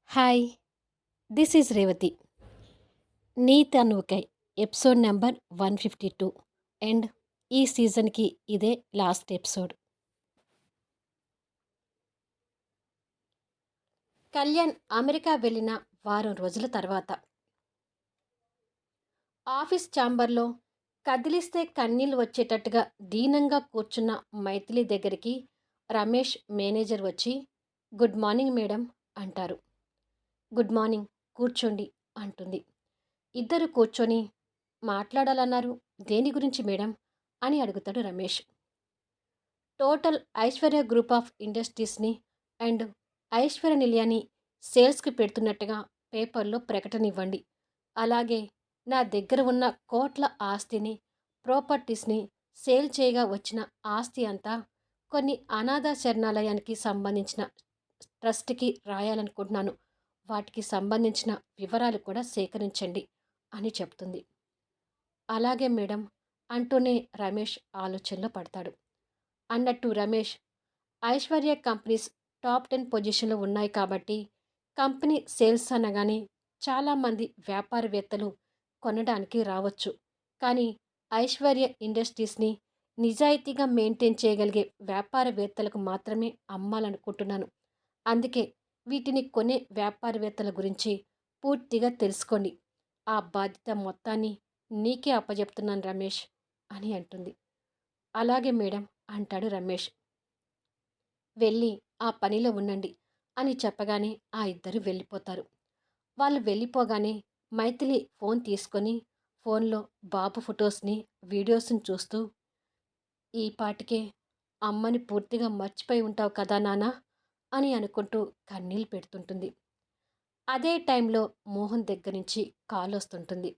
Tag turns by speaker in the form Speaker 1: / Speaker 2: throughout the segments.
Speaker 1: Hi, this is Revathi. నీ తనువుకై episode number 152 and ఈ సీజన్కి ఇదే లాస్ట్ ఎపిసోడ్. కళ్యాణ్ అమెరికా వెళ్ళిన వారం రోజుల తర్వాత ఆఫీస్ ఛాంబర్లో కదిలిస్తే కన్నీళ్ళు వచ్చేటట్టుగా దీనంగా కూర్చున్న మైథిలి దగ్గరికి రమేష్ మేనేజర్ వచ్చి గుడ్ మార్నింగ్ మేడం అంటారు. గుడ్ మార్నింగ్, కూర్చోండి అంటుంది. ఇద్దరు కూర్చొని మాట్లాడాలన్నారు. దేని గురించి మేడం అని అడుగుతాడు Ramesh. Total Aishwarya group of ఇండస్ట్రీస్ని అండ్ ఐశ్వర్య నిలయాన్ని సేల్స్కి పెడుతున్నట్టుగా పేపర్లో ప్రకటన ఇవ్వండి. అలాగే నా దగ్గర ఉన్న కోట్ల ఆస్తిని, ప్రాపర్టీస్ని సేల్ చేయగా వచ్చిన ఆస్తి అంతా కొన్ని అనాథ శరణాలయానికి సంబంధించిన ట్రస్ట్కి రాయాలనుకుంటున్నాను. వాటికి సంబంధించిన వివరాలు కూడా సేకరించండి అని చెప్తుంది. అలాగే మేడం అంటూనే రమేష్ ఆలోచనలో పడతాడు. అన్నట్టు రమేష్, ఐశ్వర్య కంపెనీస్ టాప్ 10 పొజిషన్లో ఉన్నాయి కాబట్టి కంపెనీ సేల్స్ అనగానే చాలామంది వ్యాపారవేత్తలు కొనడానికి రావచ్చు. కానీ ఐశ్వర్య ఇండస్ట్రీస్ని నిజాయితీగా మెయింటైన్ చేయగలిగే వ్యాపారవేత్తలకు మాత్రమే అమ్మాలనుకుంటున్నాను. అందుకే వీటిని కొనే వ్యాపారవేత్తల గురించి పూర్తిగా తెలుసుకోండి. ఆ బాధ్యత మొత్తాన్ని నీకే అప్పజెప్తున్నాను రమేష్ అని అంటుంది. అలాగే మేడం అంటాడు రమేష్. వెళ్ళి ఆ పనిలో ఉండండి అని చెప్పగానే ఆ ఇద్దరు వెళ్ళిపోతారు. వాళ్ళు వెళ్ళిపోగానే మైథిలి ఫోన్ తీసుకొని ఫోన్లో బాబు ఫొటోస్ని, వీడియోస్ని చూస్తూ ఈ పాటికే అమ్మని పూర్తిగా మర్చిపోయి ఉంటావు కదా నానా అని అనుకుంటూ కన్నీళ్ళు పెడుతుంటుంది. అదే టైంలో మోహన్ దగ్గర నుంచి కాల్ వస్తుంటుంది.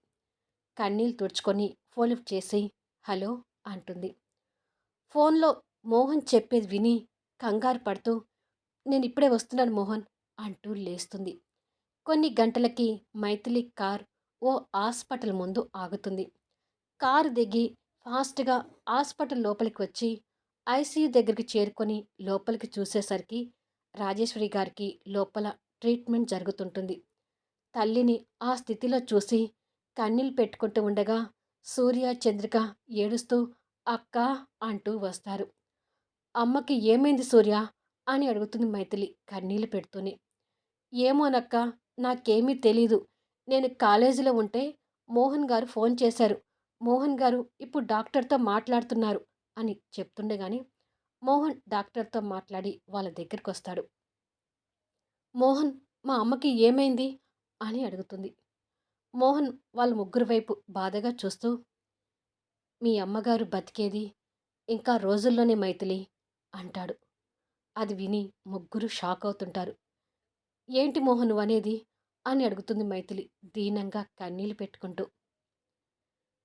Speaker 1: కన్నీళ్ళు తుడుచుకొని ఫోన్ లిఫ్ట్ చేసి హలో అంటుంది. ఫోన్లో మోహన్ చెప్పేది విని కంగారు పడుతూ నేను ఇప్పుడే వస్తున్నాను మోహన్ అంటూ లేస్తుంది. కొన్ని గంటలకి మైథిలి కార్ ఓ హాస్పిటల్ ముందు ఆగుతుంది. కారు దిగి ఫాస్ట్గా హాస్పిటల్ లోపలికి వచ్చి ఐసీయూ దగ్గరికి చేరుకొని లోపలికి చూసేసరికి రాజేశ్వరి గారికి లోపల ట్రీట్మెంట్ జరుగుతుంటుంది. తల్లిని ఆ స్థితిలో చూసి కన్నీళ్ళు పెట్టుకుంటూ ఉండగా సూర్య, చంద్రిక ఏడుస్తూ అక్క అంటూ వస్తారు. అమ్మకి ఏమైంది సూర్య అని అడుగుతుంది మైథిలి కన్నీళ్ళు పెడుతూనే. ఏమోనక్క, నాకేమీ తెలీదు. నేను కాలేజీలో ఉంటే మోహన్ గారు ఫోన్ చేశారు. మోహన్ గారు ఇప్పుడు డాక్టర్తో మాట్లాడుతున్నారు అని చెప్తుండగానే మోహన్ డాక్టర్తో మాట్లాడి వాళ్ళ దగ్గరికి వస్తాడు. మోహన్, మా అమ్మకి ఏమైంది అని అడుగుతుంది. మోహన్ వాళ్ళ ముగ్గురు వైపు బాధగా చూస్తూ మీ అమ్మగారు బతికేది ఇంకా రోజుల్లోనే మైథిలి అంటాడు. అది విని ముగ్గురు షాక్ అవుతుంటారు. ఏంటి మోహన్ నువ్వనేది అని అడుగుతుంది మైథిలి దీనంగా కన్నీళ్ళు పెట్టుకుంటూ.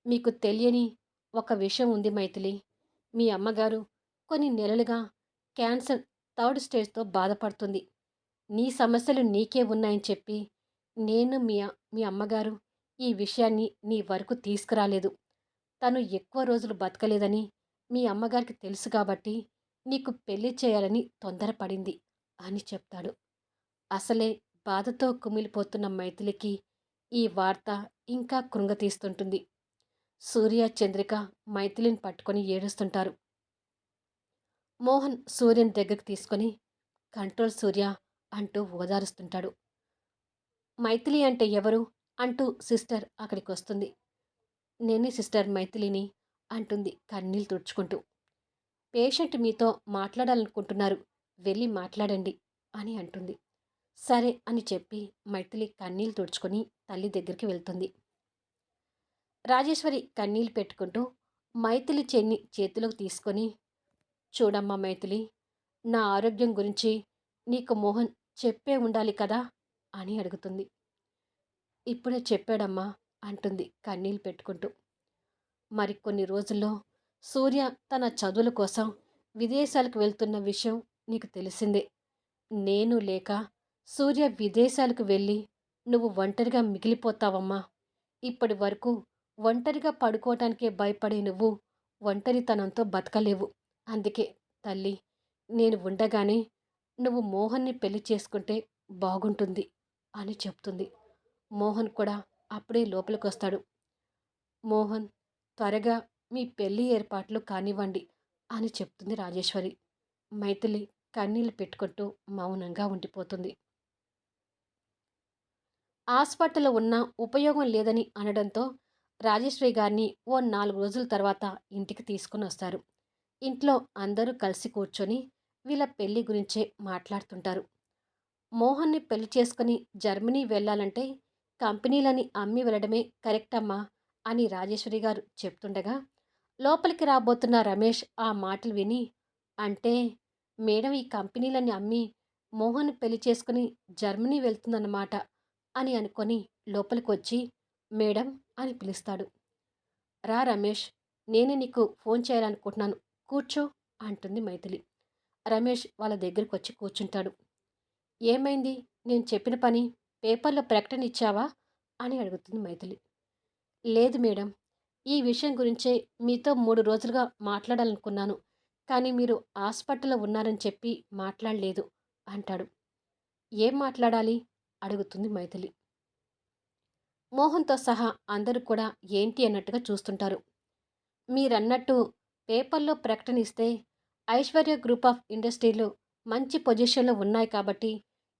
Speaker 1: మీకు తెలియని ఒక విషయం ఉంది మైథిలి. మీ అమ్మగారు కొన్ని నెలలుగా క్యాన్సర్ థర్డ్ స్టేజ్తో బాధపడుతుంది. నీ సమస్యలు నీకే ఉన్నాయని చెప్పి నేను మీ అమ్మగారు ఈ విషయాన్ని నీ వరకు తీసుకురాలేదు. తను ఎక్కువ రోజులు బతకలేదని మీ అమ్మగారికి తెలుసు కాబట్టి నీకు పెళ్లి చేయాలని తొందరపడింది అని చెప్తాడు. అసలే బాధతో కుమిలిపోతున్న మైథిలికి ఈ వార్త ఇంకా కృంగతీస్తుంటుంది. సూర్య, చంద్రిక మైథిలిని పట్టుకొని ఏడుస్తుంటారు. మోహన్ సూర్యని దగ్గరికి తీసుకొని కంట్రోల్ సూర్య అంటూ ఓదారుస్తుంటాడు. మైథిలి అంటే ఎవరు అంటూ సిస్టర్ అక్కడికి వస్తుంది. నేనే సిస్టర్ మైథిలిని అంటుంది కన్నీళ్ళు తుడుచుకుంటూ. పేషెంట్ మీతో మాట్లాడాలనుకుంటున్నారు, వెళ్ళి మాట్లాడండి అని అంటుంది. సరే అని చెప్పి మైథిలి కన్నీళ్ళు తుడుచుకొని తల్లి దగ్గరికి వెళ్తుంది. రాజేశ్వరి కన్నీళ్ళు పెట్టుకుంటూ మైథిలి చెన్ని చేతిలోకి తీసుకొని చూడమ్మా మైథిలి, నా ఆరోగ్యం గురించి నీకు మోహన్ చెప్పే ఉండాలి కదా అని అడుగుతుంది. ఇప్పుడే చెప్పాడమ్మా అంటుంది కన్నీళ్ళు పెట్టుకుంటూ. మరికొన్ని రోజుల్లో సూర్య తన చదువుల కోసం విదేశాలకు వెళ్తున్న విషయం నీకు తెలిసిందే. నేను లేక సూర్య విదేశాలకు వెళ్ళి నువ్వు ఒంటరిగా మిగిలిపోతావమ్మా. ఇప్పటి వరకు ఒంటరిగా పడుకోవటానికే భయపడే నువ్వు ఒంటరితనంతో బతకలేవు. అందుకే తల్లి, నేను ఉండగానే నువ్వు మోహన్ని పెళ్లి చేసుకుంటే బాగుంటుంది అని చెప్తుంది. మోహన్ కూడా అప్పుడే లోపలికొస్తాడు. మోహన్, త్వరగా మీ పెళ్లి ఏర్పాట్లు కానివ్వండి అని చెప్తుంది రాజేశ్వరి. మైథిలి కన్నీళ్లు పెట్టుకుంటూ మౌనంగా ఉండిపోతుంది. హాస్పిటల్లో ఉన్న ఉపయోగం లేదని అనడంతో రాజేశ్వరి గారిని ఓ 4 రోజుల తర్వాత ఇంటికి తీసుకుని వస్తారు. ఇంట్లో అందరూ కలిసి కూర్చొని వీళ్ళ పెళ్లి గురించే మాట్లాడుతుంటారు. మోహన్ని పెళ్లి చేసుకుని జర్మనీ వెళ్ళాలంటే కంపెనీలని అమ్మి వెళ్ళడమే కరెక్ట్ అమ్మా అని రాజేశ్వరి గారు చెప్తుండగా లోపలికి రాబోతున్న రమేష్ ఆ మాటలు విని, అంటే మేడం ఈ కంపెనీలని అమ్మి మోహన్ పెళ్లి చేసుకుని జర్మనీ వెళ్తుందన్నమాట అని అనుకొని లోపలికొచ్చి మేడం అని పిలుస్తాడు. రా రమేష్, నేనే నీకు ఫోన్ చేయాలనుకుంటున్నాను, కూర్చో అంటుంది మైథిలి. రమేష్ వాళ్ళ దగ్గరికి వచ్చి కూర్చుంటాడు. ఏమైంది, నేను చెప్పిన పని పేపర్లో ప్రకటన ఇచ్చావా అని అడుగుతుంది మైథిలి. లేదు మేడం, ఈ విషయం గురించే మీతో 3 రోజులుగా మాట్లాడాలనుకున్నాను, కానీ మీరు హాస్పిటల్లో ఉన్నారని చెప్పి మాట్లాడలేదు అంటాడు. ఏం మాట్లాడాలి అడుగుతుంది మైథిలి. మోహన్తో సహా అందరూ కూడా ఏంటి అన్నట్టుగా చూస్తుంటారు. మీరన్నట్టు పేపర్లో ప్రకటన ఇస్తే ఐశ్వర్య గ్రూప్ ఆఫ్ ఇండస్ట్రీలు మంచి పొజిషన్లో ఉన్నాయి కాబట్టి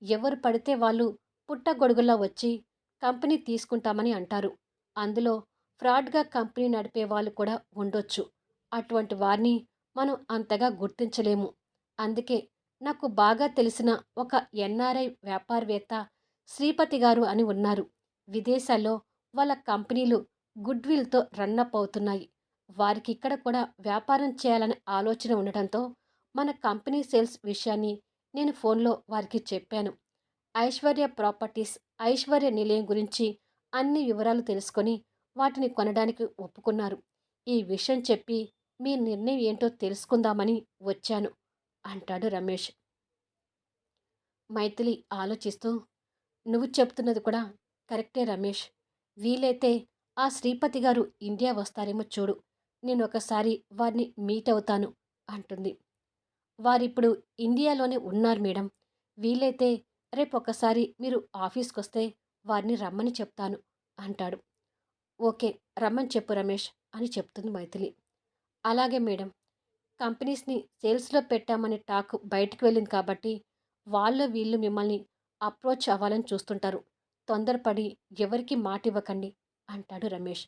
Speaker 1: ఎవరు పడితే వాళ్ళు పుట్టగొడుగులా వచ్చి కంపెనీ తీసుకుంటామని అంటారు. అందులో ఫ్రాడ్గా కంపెనీ నడిపే వాళ్ళు కూడా ఉండొచ్చు. అటువంటి వారిని మనం అంతగా గుర్తించలేము. అందుకే నాకు బాగా తెలిసిన ఒక ఎన్ఆర్ఐ వ్యాపారవేత్త శ్రీపతి గారు అని ఉన్నారు. విదేశాల్లో వాళ్ళ కంపెనీలు గుడ్ విల్తో రన్నప్ అవుతున్నాయి. వారికి ఇక్కడ కూడా వ్యాపారం చేయాలనే ఆలోచన ఉండటంతో మన కంపెనీ సేల్స్ విషయాన్ని నేను ఫోన్లో వారికి చెప్పాను. ఐశ్వర్య ప్రాపర్టీస్, ఐశ్వర్య నిలయం గురించి అన్ని వివరాలు తెలుసుకొని వాటిని కొనడానికి ఒప్పుకున్నారు. ఈ విషయం చెప్పి మీ నిర్ణయం ఏంటో తెలుసుకుందామని వచ్చాను అంటాడు రమేష్. మైథిలి ఆలోచిస్తూ, నువ్వు చెప్తున్నది కూడా కరెక్టే రమేష్. వీలైతే ఆ శ్రీపతి గారు ఇండియా వస్తారేమో చూడు. నేను ఒకసారి వారిని మీట్ అవుతాను అంటుంది. వారిప్పుడు ఇండియాలోనే ఉన్నారు మేడం. వీలైతే రేపు ఒకసారి మీరు ఆఫీస్కి వస్తే వారిని రమ్మని చెప్తాను అంటాడు. ఓకే, రమ్మని చెప్పు రమేష్ అని చెప్తుంది మైథిలి. అలాగే మేడం, కంపెనీస్ని సేల్స్లో పెట్టామనే టాక్ బయటకు వెళ్ళింది కాబట్టి వాళ్ళు వీళ్ళు మిమ్మల్ని అప్రోచ్ అవ్వాలని చూస్తుంటారు. తొందరపడి ఎవరికి మాట ఇవ్వకండి అంటాడు రమేష్.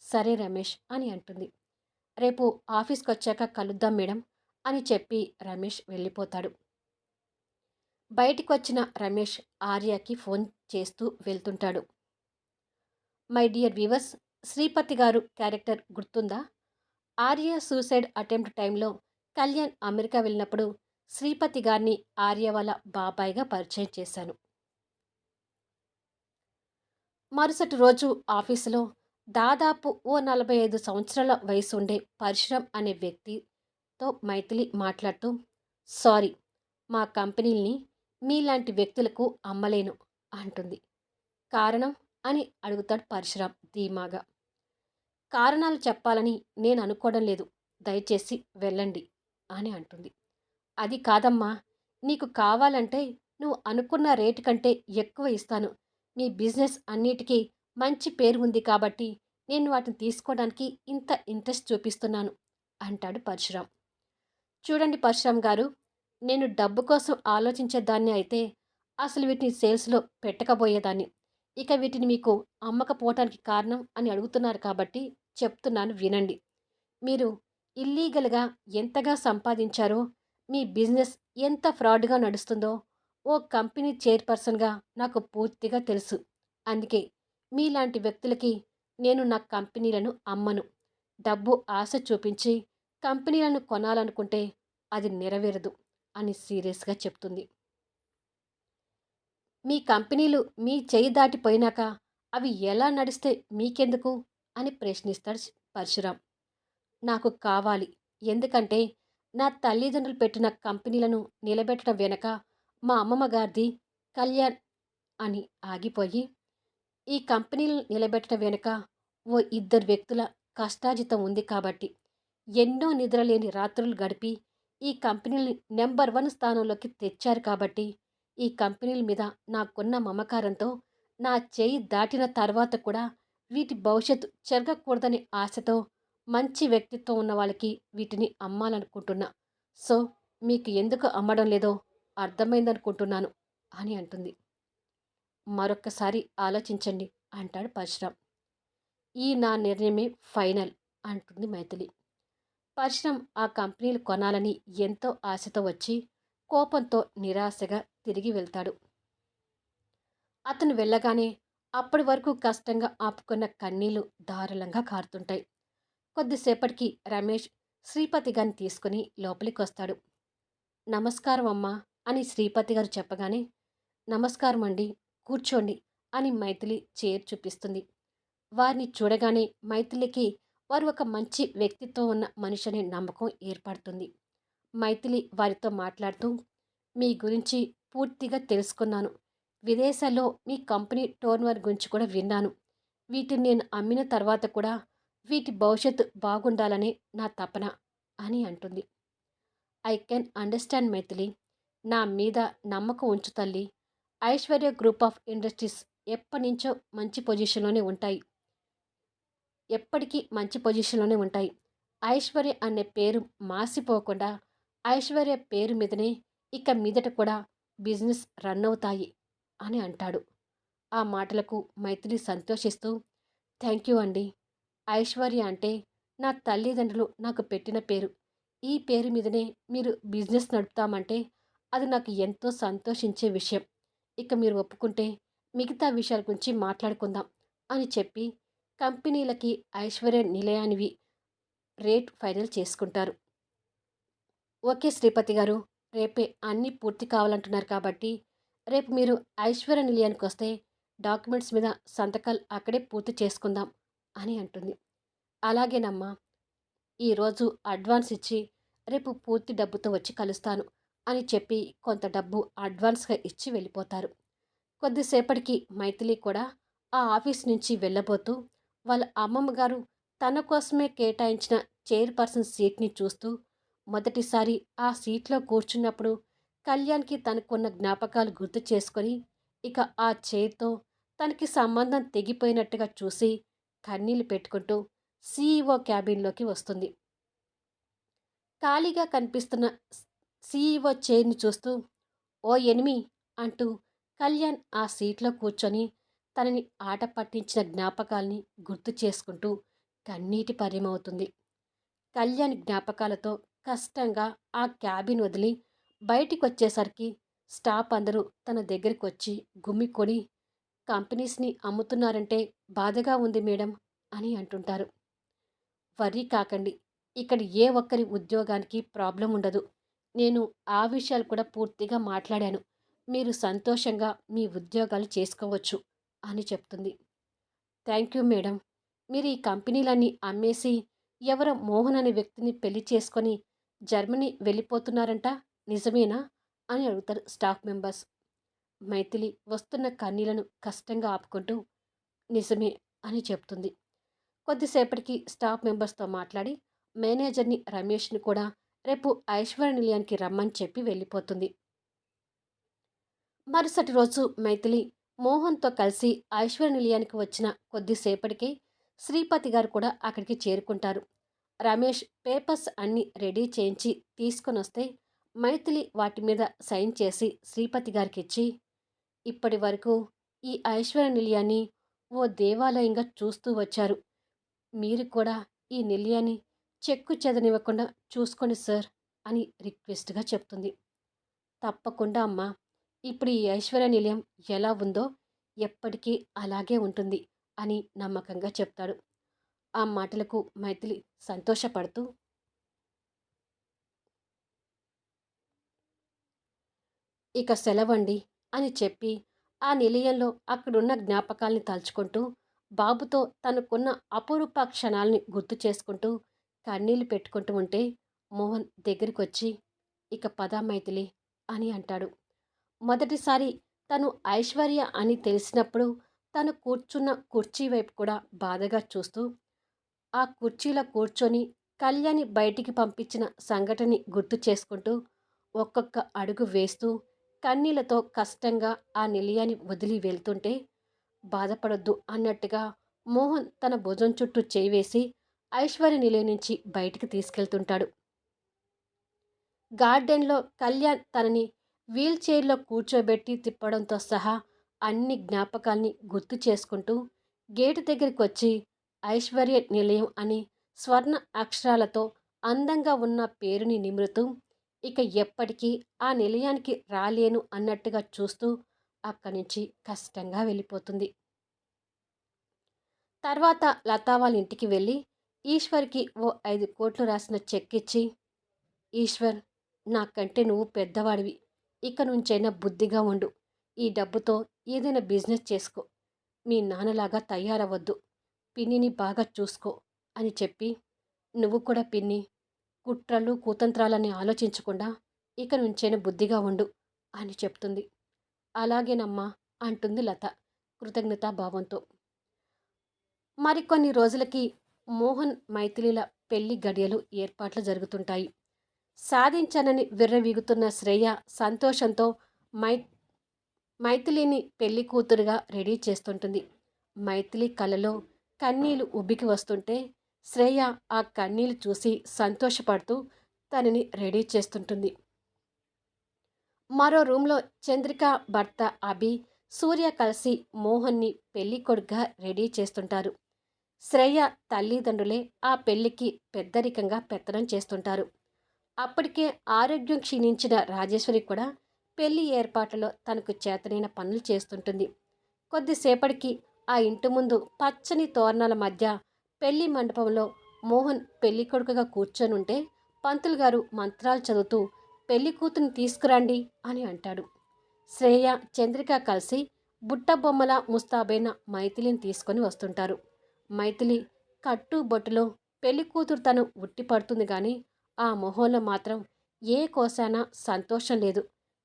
Speaker 1: సరే రమేష్ అని అంటుంది. రేపు ఆఫీస్కి వచ్చాక కలుద్దాం మేడం అని చెప్పి రమేష్ వెళ్ళిపోతాడు. బయటికి వచ్చిన రమేష్ ఆర్యకి ఫోన్ చేస్తూ వెళ్తుంటాడు. మై డియర్ వీవర్స్, శ్రీపతి గారు క్యారెక్టర్ గుర్తుందా? ఆర్య సూసైడ్ అటెంప్ట్ టైంలో కళ్యాణ్ అమెరికా వెళ్ళినప్పుడు శ్రీపతి గారిని ఆర్య వాళ్ళ బాబాయ్గా పరిచయం చేశాను. మరుసటి రోజు ఆఫీసులో దాదాపు ఓ 45 సంవత్సరాల వయసు ఉండే పరశురామ్ అనే వ్యక్తితో మైథిలి మాట్లాడుతూ, సారీ, మా కంపెనీల్ని మీలాంటి వ్యక్తులకు అమ్మలేను అంటుంది. కారణం అని అడుగుతాడు పరశురామ్ ధీమాగా. కారణాలు చెప్పాలని నేను అనుకోవడం లేదు, దయచేసి వెళ్ళండి అని అంటుంది. అది కాదమ్మా, నీకు కావాలంటే నువ్వు అనుకున్న రేటు కంటే ఎక్కువ ఇస్తాను. మీ బిజినెస్ అన్నిటికీ మంచి పేరు ఉంది కాబట్టి నేను వాటిని తీసుకోవడానికి ఇంత ఇంట్రెస్ట్ చూపిస్తున్నాను అంటాడు పరశురామ్. చూడండి పరశురామ్ గారు, నేను డబ్బు కోసం ఆలోచించేదాన్ని అయితే అసలు వీటిని సేల్స్లో పెట్టకపోయేదాన్ని. ఇక వీటిని మీకు అమ్మకపోవటానికి కారణం అని అడుగుతున్నారు కాబట్టి చెప్తున్నాను వినండి. మీరు ఇల్లీగల్గా ఎంతగా సంపాదించారో, మీ బిజినెస్ ఎంత ఫ్రాడ్గా నడుస్తుందో ఓ కంపెనీ చైర్పర్సన్గా నాకు పూర్తిగా తెలుసు. అందుకే మీలాంటి వ్యక్తులకి నేను నా కంపెనీలను అమ్మను. డబ్బు ఆశ చూపించి కంపెనీలను కొనాలనుకుంటే అది నెరవేరదు అని సీరియస్గా చెప్తుంది. మీ కంపెనీలు మీ చేయి దాటిపోయినాక అవి ఎలా నడిస్తే మీకెందుకు అని ప్రశ్నిస్తాడు పరశురామ్. నాకు కావాలి, ఎందుకంటే నా తల్లిదండ్రులు పెట్టిన కంపెనీలను నిలబెట్టడం వెనక మా అమ్మమ్మ గారిది కళ్యాణ్ అని ఆగిపోయి, ఈ కంపెనీలను నిలబెట్టడం వెనుక ఓ 2 వ్యక్తుల కష్టాజితం ఉంది కాబట్టి, ఎన్నో నిద్రలేని రాత్రులు గడిపి ఈ కంపెనీని నెంబర్ 1 స్థానంలోకి తెచ్చారు కాబట్టి ఈ కంపెనీల మీద నాకున్న మమకారంతో నా చేయి దాటిన తర్వాత కూడా వీటి భవిష్యత్తు చెరగకూడదనే ఆశతో మంచి వ్యక్తిత్వం ఉన్న వాళ్ళకి వీటిని అమ్మాలనుకుంటున్నా. సో, మీకు ఎందుకు అమ్మడం లేదో అర్థమైందనుకుంటున్నాను అని అంటుంది. మరొక్కసారి ఆలోచించండి అంటాడు పరశురాం. ఈ నా నిర్ణయమే ఫైనల్ అంటుంది మైథిలి. పరశురాం ఆ కంపెనీలు కొనాలని ఎంతో ఆశతో వచ్చి కోపంతో నిరాశగా తిరిగి వెళ్తాడు. అతను వెళ్ళగానే అప్పటి వరకు కష్టంగా ఆపుకున్న కన్నీళ్లు ధారాళంగా కారుతుంటాయి. కొద్దిసేపటికి రమేష్ శ్రీపతి గారిని తీసుకుని లోపలికి వస్తాడు. నమస్కారం అమ్మా అని శ్రీపతి గారు చెప్పగానే, నమస్కారం అండి, కూర్చోండి అని మైథిలి చైర్ చూపిస్తుంది. వారిని చూడగానే మైథిలికి వారు ఒక మంచి వ్యక్తిత్వం ఉన్న మనిషి అనే నమ్మకం ఏర్పడుతుంది. మైథిలి వారితో మాట్లాడుతూ, మీ గురించి పూర్తిగా తెలుసుకున్నాను. విదేశాల్లో మీ కంపెనీ టోర్నోవర్ గురించి కూడా విన్నాను. వీటిని నేను అమ్మిన తర్వాత కూడా వీటి భవిష్యత్తు బాగుండాలనే నా తపన అని అంటుంది. I can understand Maithili. నా మీద నమ్మకం ఉంచు తల్లి. ఐశ్వర్య గ్రూప్ ఆఫ్ ఇండస్ట్రీస్ ఎప్పటినుంచో మంచి పొజిషన్లోనే ఉంటాయి. ఎప్పటికీ మంచి పొజిషన్లోనే ఉంటాయి. ఐశ్వర్య అనే పేరు మాసిపోకుండా ఐశ్వర్య పేరు మీదనే ఇక మీదట కూడా బిజినెస్ రన్ అవుతాయి అని అంటాడు. ఆ మాటలకు మైథిలి సంతోషిస్తూ, థ్యాంక్ యూ అండి. ఐశ్వర్య అంటే నా తల్లిదండ్రులు నాకు పెట్టిన పేరు. ఈ పేరు మీదనే మీరు బిజినెస్ నడుపుతామంటే అది నాకు ఎంతో సంతోషించే విషయం. ఇక మీరు ఒప్పుకుంటే మిగతా విషయాల గురించి మాట్లాడుకుందాం అని చెప్పి కంపెనీలకి ఐశ్వర్య నిలయానివి రేట్ ఫైనల్ చేసుకుంటారు. ఓకే శ్రీపతి గారు, రేపే అన్నీ పూర్తి కావాలంటున్నారు కాబట్టి రేపు మీరు ఐశ్వర్య నిలయానికి వస్తే డాక్యుమెంట్స్ మీద సంతకాలు అక్కడే పూర్తి చేసుకుందాం అని అంటుంది. అలాగేనమ్మా, ఈరోజు అడ్వాన్స్ ఇచ్చి రేపు పూర్తి డబ్బుతో వచ్చి కలుస్తాను అని చెప్పి కొంత డబ్బు అడ్వాన్స్గా ఇచ్చి వెళ్ళిపోతారు. కొద్దిసేపటికి మైథిలి కూడా ఆ ఆఫీస్ నుంచి వెళ్ళబోతూ వాళ్ళ అమ్మమ్మ గారు తన కోసమే కేటాయించిన చైర్పర్సన్ సీట్ని చూస్తూ మొదటిసారి ఆ సీట్లో కూర్చున్నప్పుడు కళ్యాణ్కి తనకున్న జ్ఞాపకాలు గుర్తు చేసుకొని ఇక ఆ చైర్తో తనకి సంబంధం తెగిపోయినట్టుగా చూసి కన్నీళ్లు పెట్టుకుంటూ సీఈఓ క్యాబిన్లోకి వస్తుంది. ఖాళీగా కనిపిస్తున్న సీఈఓ చైర్ని చూస్తూ, ఓ ఎనిమి అంటూ కళ్యాణ్ ఆ సీట్లో కూర్చొని తనని ఆట పట్టించిన జ్ఞాపకాల్ని గుర్తు చేసుకుంటూ కన్నీటి పర్యమవుతుంది. కళ్యాణ్ జ్ఞాపకాలతో కష్టంగా ఆ క్యాబిన్ వదిలి బయటికి వచ్చేసరికి స్టాఫ్ అందరూ తన దగ్గరికి వచ్చి గుమ్మికొని, కంపెనీస్ని అమ్ముతున్నారంటే బాధగా ఉంది మేడం అని అంటుంటారు. వర్రీ కాకండి, ఇక్కడ ఏ ఒక్కరి ఉద్యోగానికి ప్రాబ్లం ఉండదు. నేను ఆ విషయాలు కూడా పూర్తిగా మాట్లాడాను. మీరు సంతోషంగా మీ ఉద్యోగాలు చేసుకోవచ్చు అని చెప్తుంది. Thank you madam. మీరు ఈ కంపెనీలన్నీ అమ్మేసి ఎవరో మోహన్ అనే వ్యక్తిని పెళ్లి చేసుకొని జర్మనీ వెళ్ళిపోతున్నారంట, నిజమేనా అని అడుగుతారు స్టాఫ్ మెంబర్స్. మైథిలి వస్తున్న కన్నీళ్లను కష్టంగా ఆపుకుంటూ నిజమే అని చెప్తుంది. కొద్దిసేపటికి స్టాఫ్ మెంబర్స్తో మాట్లాడి మేనేజర్ని రమేష్ని కూడా రేపు ఐశ్వర్య నిలయానికి రమ్మని చెప్పి వెళ్ళిపోతుంది. మరుసటి రోజు మైథిలి మోహన్తో కలిసి ఐశ్వర్య నిలయానికి వచ్చిన కొద్దిసేపటికే శ్రీపతి గారు కూడా అక్కడికి చేరుకుంటారు. రమేష్ పేపర్స్ అన్నీ రెడీ చేయించి తీసుకొని వస్తే మైథిలి వాటి మీద సైన్ చేసి శ్రీపతి గారికి ఇచ్చి, ఇప్పటి వరకు ఈ ఐశ్వర్య నిలయాన్ని ఓ దేవాలయంగా చూస్తూ వచ్చారు. మీరు కూడా ఈ నిలయాన్ని చెక్కు చెదనివ్వకుండా చూసుకోండి సార్ అని రిక్వెస్ట్గా చెప్తుంది. తప్పకుండా అమ్మా, ఇప్పుడు ఈ ఐశ్వర్య నిలయం ఎలా ఉందో ఎప్పటికీ అలాగే ఉంటుంది అని నమ్మకంగా చెప్తాడు. ఆ మాటలకు మైథిలి సంతోషపడుతూ, ఇక సెలవండి అని చెప్పి ఆ నిలయంలో అక్కడున్న జ్ఞాపకాల్ని తలుచుకుంటూ బాబుతో తనకున్న అపురూప క్షణాల్ని గుర్తు చేసుకుంటూ కన్నీళ్లు పెట్టుకుంటూ ఉంటే మోహన్ దగ్గరికి వచ్చి, ఇక పద మైథిలి అని అంటాడు. మొదటిసారి తను ఐశ్వర్య అని తెలిసినప్పుడు తను కూర్చున్న కుర్చీ వైపు కూడా బాధగా చూస్తూ ఆ కుర్చీలో కూర్చొని కళ్యాణి బయటికి పంపించిన సంఘటనని గుర్తు చేసుకుంటూ ఒక్కొక్క అడుగు వేస్తూ కన్నీళ్లతో కష్టంగా ఆ నిలయాన్ని వదిలి వెళ్తుంటే బాధపడొద్దు అన్నట్టుగా మోహన్ తన భుజం చుట్టూ చేయి వేసి ఐశ్వర్య నిలయం నుంచి బయటికి తీసుకెళ్తుంటాడు. గార్డెన్‌లో కళ్యాణ్ తనని వీల్ చైర్‌లో కూర్చోబెట్టి తిప్పడంతో సహా అన్ని జ్ఞాపకాల్ని గుర్తు చేసుకుంటూ గేటు దగ్గరికొచ్చి ఐశ్వర్య నిలయం అని స్వర్ణ అక్షరాలతో అందంగా ఉన్న పేరుని నిమురుతూ ఇక ఎప్పటికీ ఆ నిలయానికి రాలేను అన్నట్టుగా చూస్తూ అక్కడి నుంచి కష్టంగా వెళ్ళిపోతుంది. తర్వాత లతా వాళ్ళ ఇంటికి వెళ్ళి ఈశ్వర్‌కి ఓ 5,00,00,000 రాసిన చెక్ ఇచ్చి, ఈశ్వర్, నాకంటే నువ్వు పెద్దవాడివి. ఇక నుంచైనా బుద్ధిగా ఉండు. ఈ డబ్బుతో ఏదైనా బిజినెస్ చేసుకో. మీ నాన్నలాగా తయారవ్వద్దు. పిన్నిని బాగా చూసుకో అని చెప్పి, నువ్వు కూడా పిన్ని, కుట్రలు, కుతంత్రాలని ఆలోచించకుండా ఇక నుంచైనా బుద్ధిగా ఉండు అని చెప్తుంది. అలాగేనమ్మా అంటుంది లత కృతజ్ఞతాభావంతో. మరికొన్ని రోజులకి మోహన్, మైథిలిల పెళ్లి గడియలు ఏర్పాట్లు జరుగుతుంటాయి. సాధించానని విర్రవీగుతున్న శ్రేయ సంతోషంతో మై మైథిలిని పెళ్లి కూతురుగా రెడీ చేస్తుంటుంది. మైథిలి కళ్ళలో కన్నీళ్లు ఉబ్బికి వస్తుంటే శ్రేయ ఆ కన్నీళ్లు చూసి సంతోషపడుతూ తనని రెడీ చేస్తుంటుంది. మరో రూమ్లో చంద్రిక భర్త అభి, సూర్య కలిసి మోహన్ని పెళ్లి కొడుగ్గా రెడీ చేస్తుంటారు. శ్రేయ తల్లిదండ్రులే ఆ పెళ్లికి పెద్దరికంగా పెత్తనం చేస్తుంటారు. అప్పటికే ఆరోగ్యం క్షీణించిన రాజేశ్వరి కూడా పెళ్లి ఏర్పాట్లలో తనకు చేతనైన పనులు చేస్తుంటుంది. కొద్దిసేపటికి ఆ ఇంటి ముందు పచ్చని తోరణాల మధ్య పెళ్లి మండపంలో మోహన్ పెళ్లి కొడుకుగా కూర్చొనుంటే పంతులు గారు మంత్రాలు చదువుతూ పెళ్లి కూతుని తీసుకురండి అని అంటాడు. శ్రేయ, చంద్రిక కలిసి బుట్టబొమ్మల ముస్తాబైన మైథిలిని తీసుకొని వస్తుంటారు. మైథిలి కట్టుబొట్టులో పెళ్లి కూతురు తను ఉట్టిపడుతుంది గాని ఆ మొహంలో మాత్రం ఏ కోశాన సంతోషం లేదు.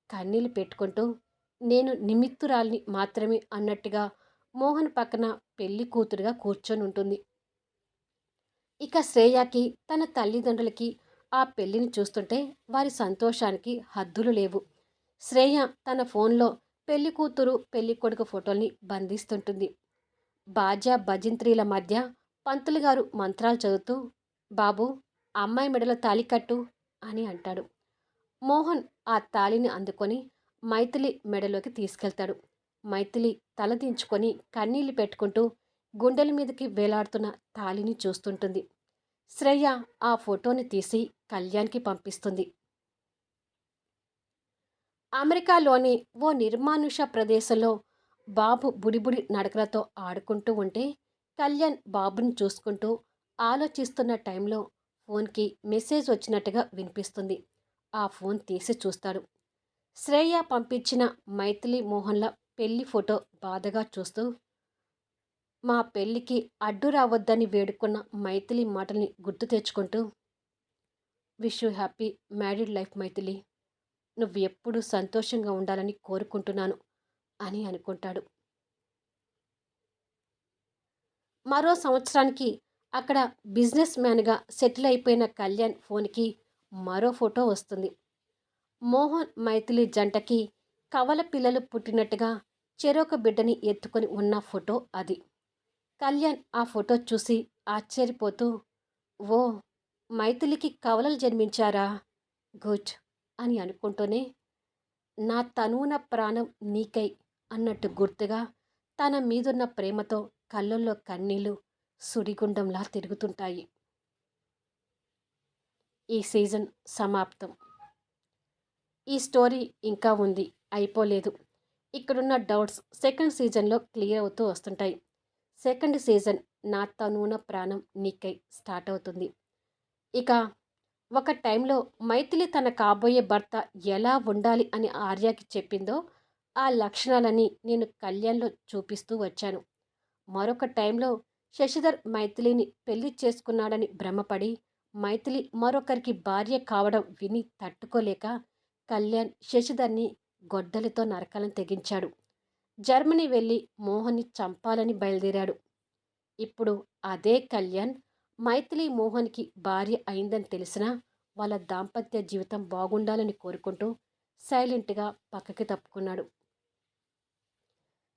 Speaker 1: కన్నీళ్లు పెట్టుకుంటూ నేను నిమిత్తురాల్ని మాత్రమే అన్నట్టుగా మోహన్ పక్కన పెళ్లి కూతురుగా కూర్చొని ఉంటుంది. ఇక శ్రేయకి తన తల్లిదండ్రులకి ఆ పెళ్లిని చూస్తుంటే వారి సంతోషానికి హద్దులు లేవు. శ్రేయ తన ఫోన్లో పెళ్లి కూతురు పెళ్లి కొడుకు ఫోటోల్ని బంధిస్తుంటుంది. బాజా భజంత్రీల మధ్య పంతులు గారు మంత్రాలు చదువుతూ బాబు, అమ్మాయి మెడలో తాళి కట్టు అని అంటాడు. మోహన్ ఆ తాళిని అందుకొని మైథిలి మెడలోకి తీసుకెళ్తాడు. మైథిలి తలదించుకొని కన్నీళ్లు పెట్టుకుంటూ గుండెల మీదకి వేలాడుతున్న తాళిని చూస్తుంటుంది. శ్రేయ ఆ ఫోటోని తీసి కళ్యాణ్కి పంపిస్తుంది. అమెరికాలోని ఓ నిర్మానుష ప్రదేశంలో బాబు బుడిబుడి నడకలతో ఆడుకుంటూ ఉంటే కళ్యాణ్ బాబుని చూసుకుంటూ ఆలోచిస్తున్న టైంలో ఫోన్కి మెసేజ్ వచ్చినట్టుగా వినిపిస్తుంది. ఆ ఫోన్ తీసి చూస్తాడు. శ్రేయ పంపించిన మైథిలి మోహన్ల పెళ్లి ఫోటో బాధగా చూస్తూ మా పెళ్లికి అడ్డు రావద్దని వేడుకున్న మైథిలి మాటల్ని గుర్తు తెచ్చుకుంటూ wish you happy married life Maithili, నువ్వు ఎప్పుడూ సంతోషంగా ఉండాలని కోరుకుంటున్నాను అని అనుకుంటాడు. మరో సంవత్సరానికి అక్కడ బిజినెస్ మ్యాన్గా సెటిల్ అయిపోయిన కళ్యాణ్ ఫోన్కి మరో ఫోటో వస్తుంది. మోహన్, మైథిలి జంటకి కవల పిల్లలు పుట్టినట్టుగా చెరొక బిడ్డని ఎత్తుకొని ఉన్న ఫోటో అది. కళ్యాణ్ ఆ ఫోటో చూసి ఆశ్చర్యపోతూ ఓ, మైథిలికి కవలలు జన్మించారా, గుడ్ అని అనుకుంటూనే నా తనువున ప్రాణం నీకై అన్నట్టు గుర్తుగా తన మీదున్న ప్రేమతో కళ్ళల్లో కన్నీళ్లు సుడిగుండంలా తిరుగుతుంటాయి. ఈ సీజన్ సమాప్తం. ఈ స్టోరీ ఇంకా ఉంది, అయిపోలేదు. ఇక్కడున్న డౌట్స్ సెకండ్ సీజన్లో క్లియర్ అవుతూ వస్తుంటాయి. సెకండ్ సీజన్ నా తనువున ప్రాణం నీకై స్టార్ట్ అవుతుంది. ఇక ఒక టైంలో మైథిలి తన కాబోయే భర్త ఎలా ఉండాలి అని ఆర్యకి చెప్పిందో ఆ లక్షణాలని నేను కళ్యాణ్లో చూపిస్తూ వచ్చాను. మరొక టైంలో శశిధర్ మైథిలిని పెళ్లి చేసుకున్నాడని భ్రమపడి మైథిలి మరొకరికి భార్య కావడం విని తట్టుకోలేక కళ్యాణ్ శశిధర్ని గొడ్డలితో నరకాలని తెగించాడు. జర్మనీ వెళ్ళి మోహన్ని చంపాలని బయలుదేరాడు. ఇప్పుడు అదే కళ్యాణ్ మైథిలి మోహన్కి భార్య అయిందని తెలిసినా వాళ్ళ దాంపత్య జీవితం బాగుండాలని కోరుకుంటూ సైలెంట్గా పక్కకి తప్పుకున్నాడు.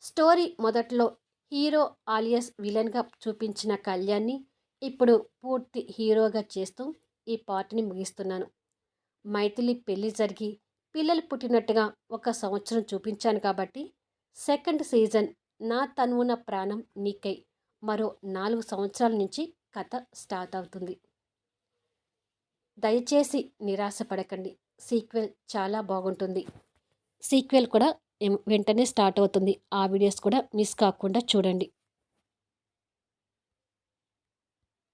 Speaker 1: స్టోరీ మొదట్లో హీరో ఆలియస్ విలన్గా చూపించిన కళ్యాణ్ని ఇప్పుడు పూర్తి హీరోగా చేస్తూ ఈ పార్ట్ని ముగిస్తున్నాను. మైథిలి పెళ్లి జరిగి పిల్లలు పుట్టినట్టుగా 1 సంవత్సరం చూపించాను కాబట్టి సెకండ్ సీజన్ నా తనువున ప్రాణం నీకై మరో 4 సంవత్సరాల నుంచి కథ స్టార్ట్ అవుతుంది. దయచేసి నిరాశపడకండి. సీక్వెల్ చాలా బాగుంటుంది. సీక్వెల్ కూడా వెంటనే స్టార్ట్ అవుతుంది. ఆ వీడియోస్ కూడా మిస్ కాకుండా చూడండి.